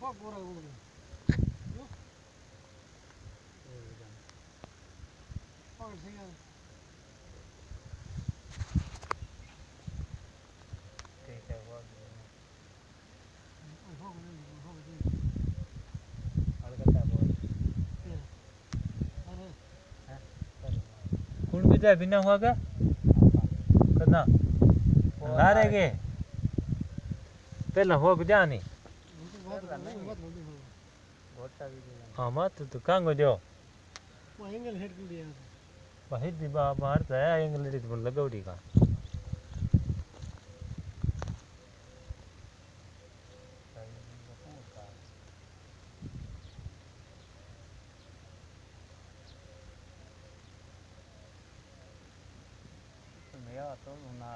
Fuck what I want. Fuck it, see ठीक है वो और करता है कौन भी जाए बिना हुआ क्या करना ना रहेगे पहला हो गया नहीं हाँ मत तो कहाँ गो जो एंगल हेड कर दिया बाहर दी बाहर तो है एंगल हेड बोल लगा उड़ी का तो ना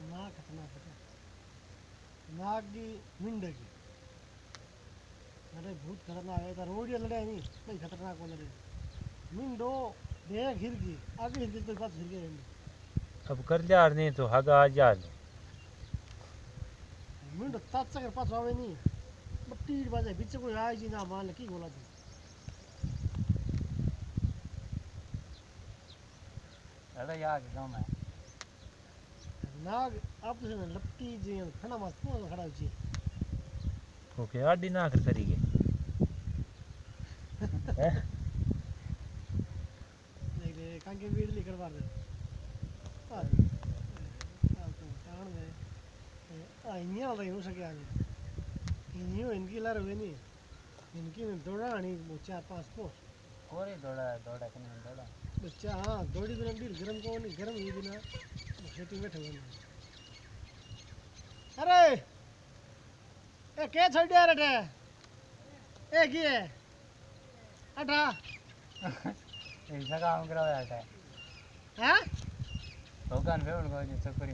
नाक खतरनाक है नाक की मिंड की अरे बहुत खतरनाक है इधर रोड ये लड़ाई नहीं कोई खतरनाक वाला लड़ाई मिंडो देख हिर की आगे हिर की तो बात हिर गई अब कर लिया नहीं तो हगा आ जा मिंडो तात से कर पास आवे नहीं बट्टी बाजे बीच कोई आए जी ना मान की बोला थी अरे यार काम है नाग आप तो लपटी जी खड़ा मत खड़ा जी ओके आड़ी ना कर करी गए ले कांके वीड लिखर बार दे आ तो कान में आ इन्हीं वाला यूं सके आगे इन्हीं इनकी लार हुए नहीं इनकी में दौड़ा नहीं वो 4-5 पोस्ट कोरी दौड़ा कने दौड़ा बच्चा हाँ दौड़ी बिना डील गरम को नहीं गरम हुई बिना खेती बैठे हुए अरे ए क्या छोड़ दिया रे ए की है अठा ऐसा काम कराया था हैं भगवान पे उनको चक्कर